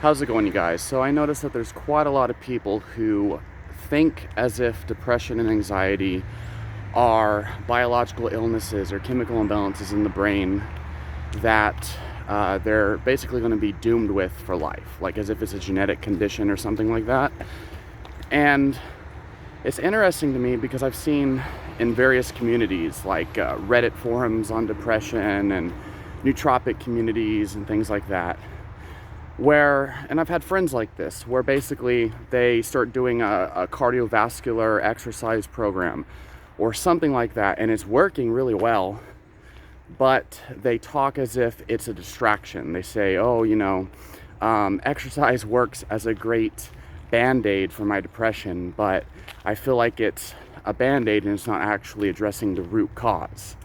How's it going, you guys? So I noticed that there's quite a lot of people who think as if depression and anxiety are biological illnesses or chemical imbalances in the brain that they're basically going to be doomed with for life, like as if it's a genetic condition or something like that. And it's interesting to me because I've seen in various communities, like Reddit forums on depression and nootropic communities and things like that, and I've had friends like this, where basically they start doing a cardiovascular exercise program or something like that, and it's working really well, but they talk as if it's a distraction. They say, exercise works as a great band-aid for my depression, but I feel like it's a band-aid and it's not actually addressing the root cause.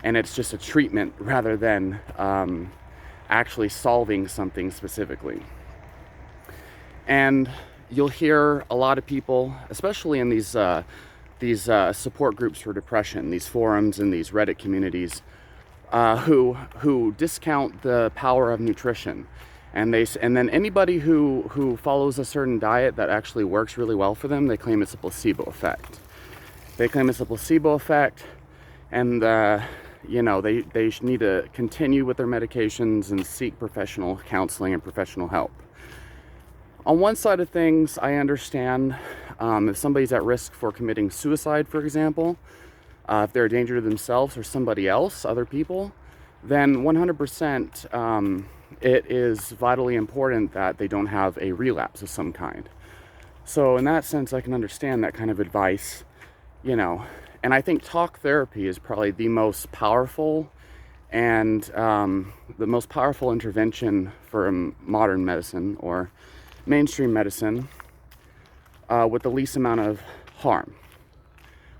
And it's just a treatment rather than actually solving something specifically. And you'll hear a lot of people, especially in these support groups for depression, these forums and these Reddit communities, who discount the power of nutrition. And then anybody who follows a certain diet that actually works really well for them, they claim it's a placebo effect. And they need to continue with their medications and seek professional counseling and professional help. On one side of things, I understand if somebody's at risk for committing suicide, for example, if they're a danger to themselves or somebody else, other people, then 100% it is vitally important that they don't have a relapse of some kind. So in that sense, I can understand that kind of advice, and I think talk therapy is probably the most powerful and the most powerful intervention for modern medicine or mainstream medicine with the least amount of harm.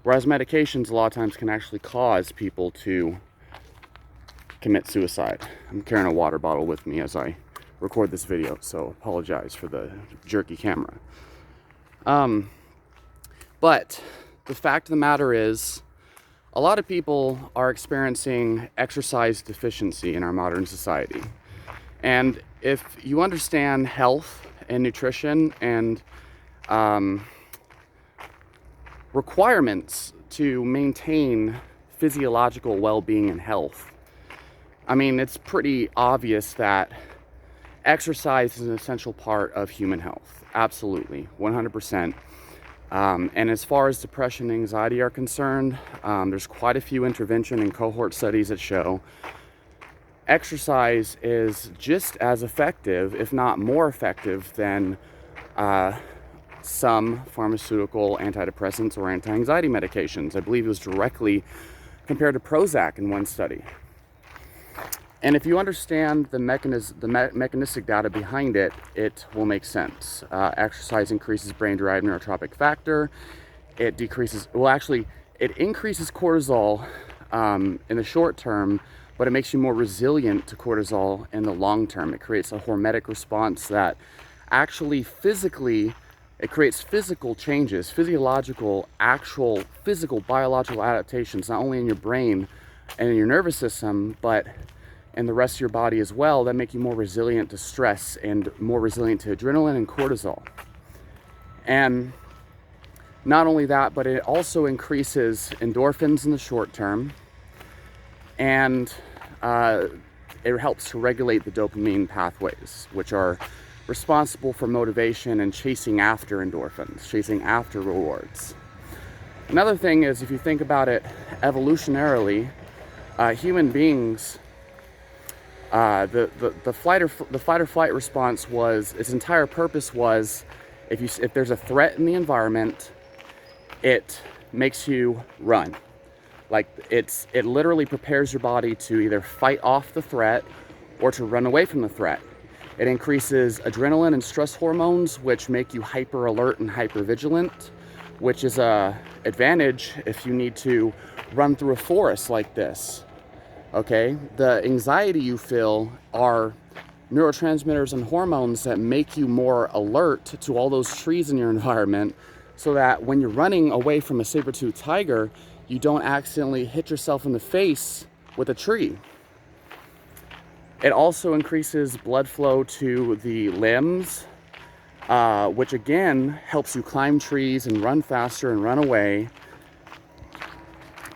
Whereas medications a lot of times can actually cause people to commit suicide. I'm carrying a water bottle with me as I record this video, so apologize for the jerky camera. But the fact of the matter is, a lot of people are experiencing exercise deficiency in our modern society. And if you understand health and nutrition and requirements to maintain physiological well-being and health, it's pretty obvious that exercise is an essential part of human health. Absolutely, 100%. And as far as depression and anxiety are concerned, there's quite a few intervention and cohort studies that show exercise is just as effective, if not more effective, than some pharmaceutical antidepressants or anti-anxiety medications. I believe it was directly compared to Prozac in one study. And if you understand the mechanistic data behind it, it will make sense. Exercise increases brain-derived neurotrophic factor. It increases cortisol in the short term, but it makes you more resilient to cortisol in the long term. It creates a hormetic response that actually it creates physical changes, physical biological adaptations, not only in your brain and in your nervous system, but and the rest of your body as well, that make you more resilient to stress and more resilient to adrenaline and cortisol. And not only that, but it also increases endorphins in the short term, and it helps to regulate the dopamine pathways, which are responsible for motivation and chasing after endorphins, chasing after rewards. Another thing is, if you think about it evolutionarily, human beings, the fight or flight response its entire purpose was, if there's a threat in the environment, it makes you run. Like it literally prepares your body to either fight off the threat or to run away from the threat. It increases adrenaline and stress hormones, which make you hyper alert and hyper vigilant, which is a advantage if you need to run through a forest like this. Okay, the anxiety you feel are neurotransmitters and hormones that make you more alert to all those trees in your environment, so that when you're running away from a saber-toothed tiger, you don't accidentally hit yourself in the face with a tree. It also increases blood flow to the limbs, which again helps you climb trees and run faster and run away.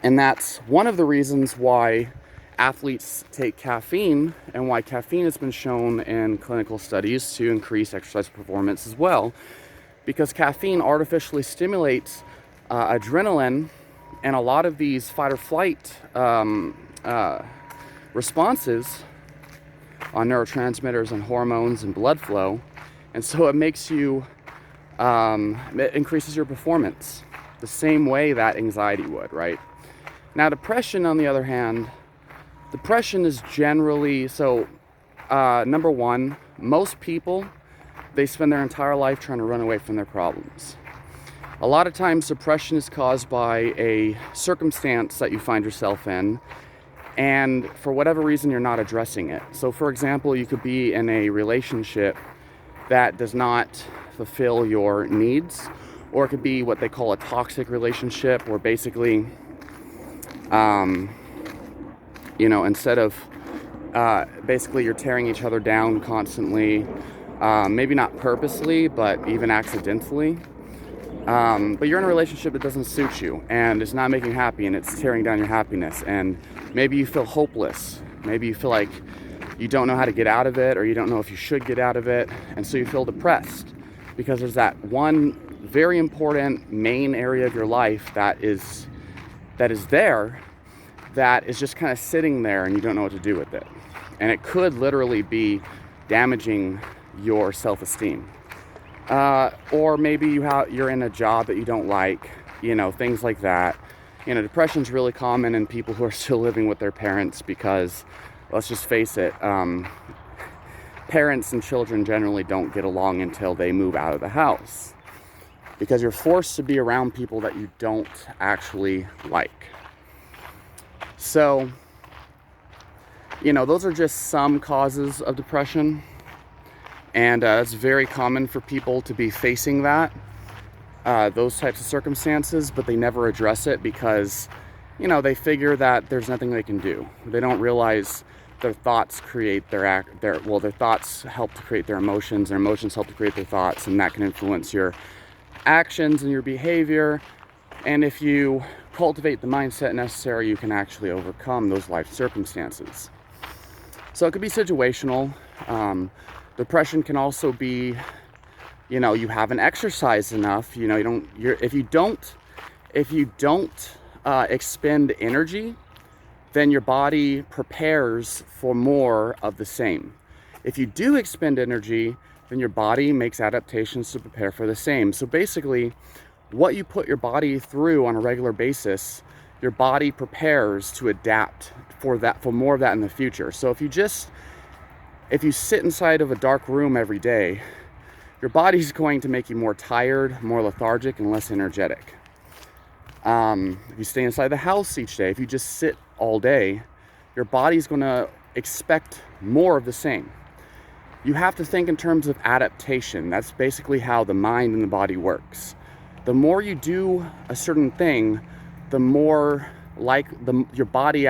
And that's one of the reasons why athletes take caffeine, and why caffeine has been shown in clinical studies to increase exercise performance as well, because caffeine artificially stimulates adrenaline, and a lot of these fight or flight responses on neurotransmitters and hormones and blood flow, and so it makes you it increases your performance the same way that anxiety would, right? Now, depression, on the other hand, depression is generally, so number one, most people, they spend their entire life trying to run away from their problems. A lot of times depression is caused by a circumstance that you find yourself in, and for whatever reason you're not addressing it. So for example, you could be in a relationship that does not fulfill your needs, or it could be what they call a toxic relationship, where basically instead of basically you're tearing each other down constantly, maybe not purposely, but even accidentally. But you're in a relationship that doesn't suit you, and it's not making you happy, and it's tearing down your happiness, and maybe you feel hopeless. Maybe you feel like you don't know how to get out of it, or you don't know if you should get out of it, and so you feel depressed because there's that one very important main area of your life that is there, that is just kind of sitting there, and you don't know what to do with it. And it could literally be damaging your self-esteem. Or maybe you're in a job that you don't like, things like that. Depression's really common in people who are still living with their parents, because, let's just face it, parents and children generally don't get along until they move out of the house, because you're forced to be around people that you don't actually like. So, those are just some causes of depression. And it's very common for people to be facing those types of circumstances, but they never address it because, they figure that there's nothing they can do. They don't realize their thoughts create their thoughts help to create their emotions help to create their thoughts, and that can influence your actions and your behavior. And if you cultivate the mindset necessary, you can actually overcome those life circumstances. So it could be situational. Depression can also be, you haven't exercised enough. If you don't expend energy, then your body prepares for more of the same. If you do expend energy, then your body makes adaptations to prepare for the same. So basically, what you put your body through on a regular basis, your body prepares to adapt for more of that in the future. So if you sit inside of a dark room every day, your body's going to make you more tired, more lethargic, and less energetic. If you stay inside the house each day, if you just sit all day, your body's going to expect more of the same. You have to think in terms of adaptation. That's basically how the mind and the body works. The more you do a certain thing, the more likely your body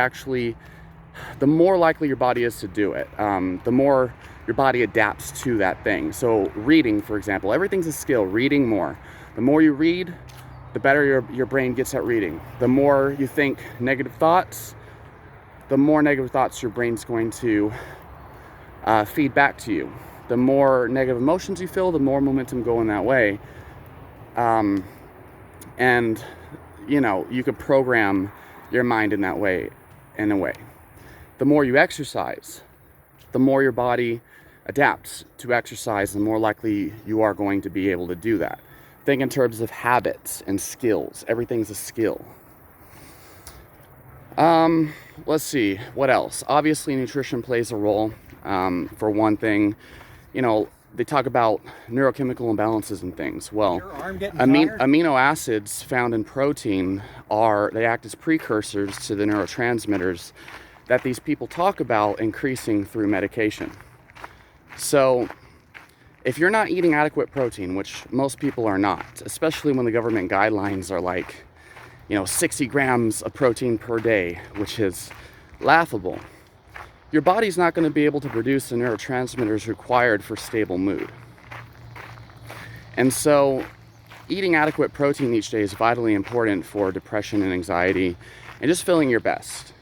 is to do it. The more your body adapts to that thing. So reading, for example, everything's a skill. Reading more. The more you read, the better your brain gets at reading. The more you think negative thoughts, the more negative thoughts your brain's going to feed back to you. The more negative emotions you feel, the more momentum going that way. And you could program your mind in that way, in a way. The more you exercise, the more your body adapts to exercise, the more likely you are going to be able to do that. Think in terms of habits and skills. Everything's a skill. Let's see, what else? Obviously, nutrition plays a role. For one thing, they talk about neurochemical imbalances and things. Well, amino acids found in protein they act as precursors to the neurotransmitters that these people talk about increasing through medication. So if you're not eating adequate protein, which most people are not, especially when the government guidelines are like, 60 grams of protein per day, which is laughable. your body's not going to be able to produce the neurotransmitters required for stable mood. And so eating adequate protein each day is vitally important for depression and anxiety and just feeling your best.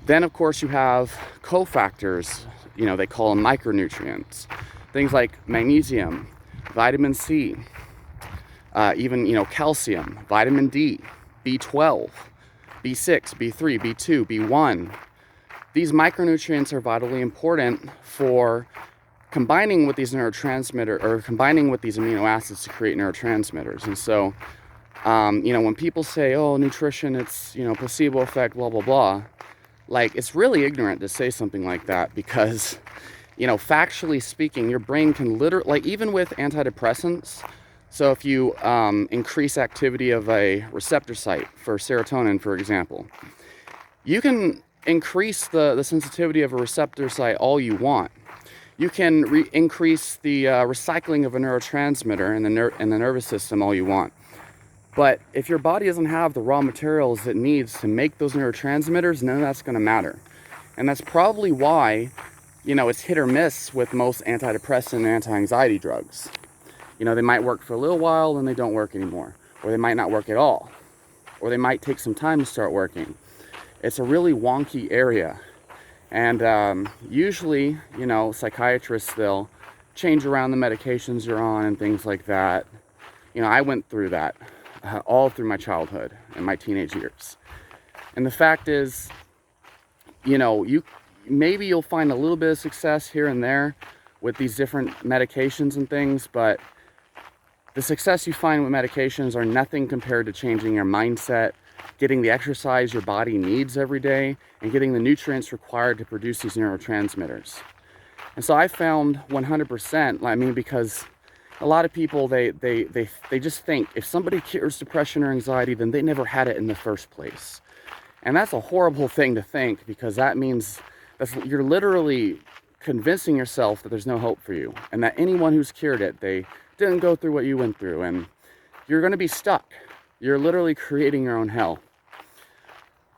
Then, of course, you have cofactors, they call them micronutrients. Things like magnesium, vitamin C, even, calcium, vitamin D, B12, B6, B3, B2, B1. These micronutrients are vitally important for combining with these combining with these amino acids to create neurotransmitters. And so, when people say, oh, nutrition, it's, placebo effect, blah, blah, blah, like, it's really ignorant to say something like that because, factually speaking, your brain can literally, like, even with antidepressants, so if you increase activity of a receptor site for serotonin, for example, you can increase the sensitivity of a receptor site all you want. You can increase the recycling of a neurotransmitter in the nervous system all you want. But if your body doesn't have the raw materials it needs to make those neurotransmitters, none of that's going to matter. And that's probably why, it's hit or miss with most antidepressant and anti-anxiety drugs. They might work for a little while, then they don't work anymore. Or they might not work at all. Or they might take some time to start working. It's a really wonky area. And usually, psychiatrists, they'll change around the medications you're on and things like that. I went through that all through my childhood and my teenage years. And the fact is, you'll find a little bit of success here and there with these different medications and things, but the success you find with medications are nothing compared to changing your mindset, getting the exercise your body needs every day, and getting the nutrients required to produce these neurotransmitters. And so I found 100%, because a lot of people, they just think if somebody cures depression or anxiety, then they never had it in the first place. And that's a horrible thing to think, because that means you're literally convincing yourself that there's no hope for you, and that anyone who's cured it, they didn't go through what you went through, and you're going to be stuck. You're literally creating your own hell.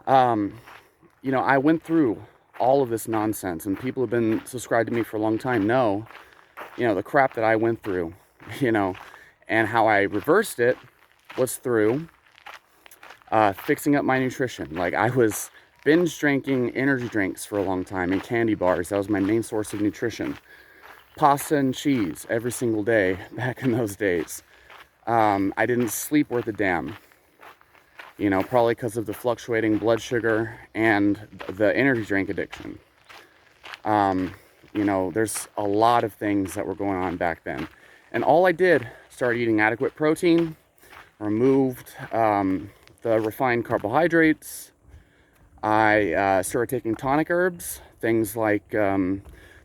I went through all of this nonsense, and people who have been subscribed to me for a long time know, the crap that I went through, and how I reversed it was through fixing up my nutrition. Like, I was binge drinking energy drinks for a long time and candy bars. That was my main source of nutrition. Pasta and cheese every single day back in those days. I didn't sleep worth a damn. Probably because of the fluctuating blood sugar and the energy drink addiction. There's a lot of things that were going on back then. And all I did, started eating adequate protein, removed the refined carbohydrates. I started taking tonic herbs, things like,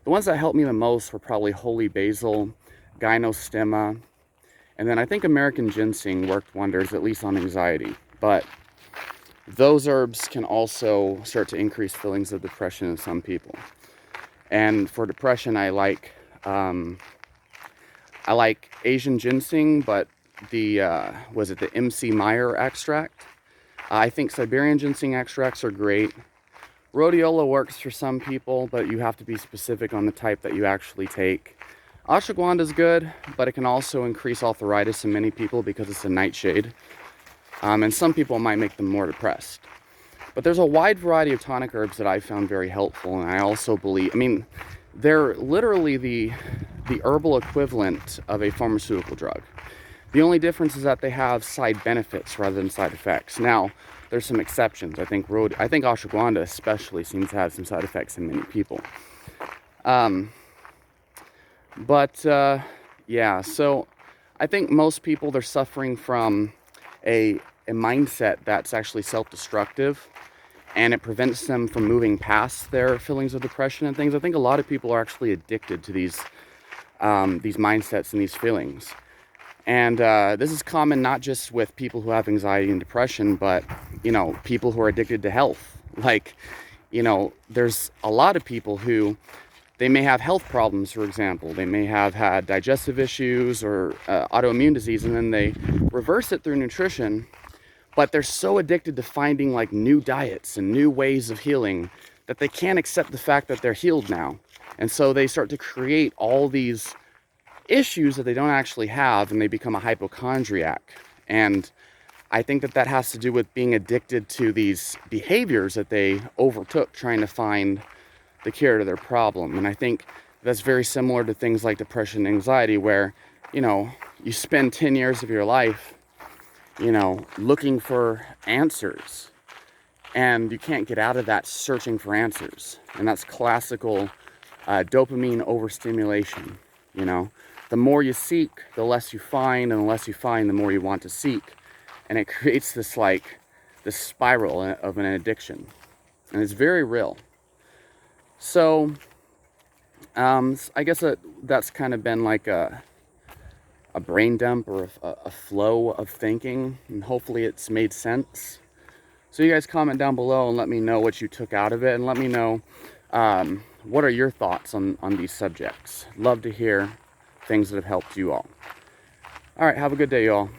the ones that helped me the most were probably holy basil, gynostemma, and then I think American ginseng worked wonders, at least on anxiety. But those herbs can also start to increase feelings of depression in some people. And for depression, I like Asian ginseng, but the MC Meyer extract. I think Siberian ginseng extracts are great. Rhodiola works for some people, but you have to be specific on the type that you actually take. Ashwagandha is good, but it can also increase arthritis in many people because it's a nightshade. And some people might make them more depressed. But there's a wide variety of tonic herbs that I found very helpful, and I also believe, they're literally the herbal equivalent of a pharmaceutical drug. The only difference is that they have side benefits rather than side effects. Now, there's some exceptions. I think ashwagandha especially seems to have some side effects in many people. So I think most people, they're suffering from a mindset that's actually self-destructive, and it prevents them from moving past their feelings of depression and things. I think a lot of people are actually addicted to these mindsets and these feelings. And this is common not just with people who have anxiety and depression, but, people who are addicted to health. Like, there's a lot of people who, they may have health problems, for example. They may have had digestive issues or autoimmune disease, and then they reverse it through nutrition. But they're so addicted to finding like new diets and new ways of healing that they can't accept the fact that they're healed now. And so they start to create all these issues that they don't actually have, and they become a hypochondriac. And I think that that has to do with being addicted to these behaviors that they overtook trying to find the cure to their problem. And I think that's very similar to things like depression and anxiety, where, you know, you spend 10 years of your life, you know, looking for answers, and you can't get out of that searching for answers. And that's classical dopamine overstimulation. You know, the more you seek, the less you find, and the less you find, the more you want to seek. And it creates this spiral of an addiction, and it's very real. So I guess that's kind of been like a brain dump, or a flow of thinking, and hopefully it's made sense. So you guys comment down below and let me know what you took out of it, and let me know what are your thoughts on these subjects. Love to hear things that have helped you all. All right, have a good day, y'all.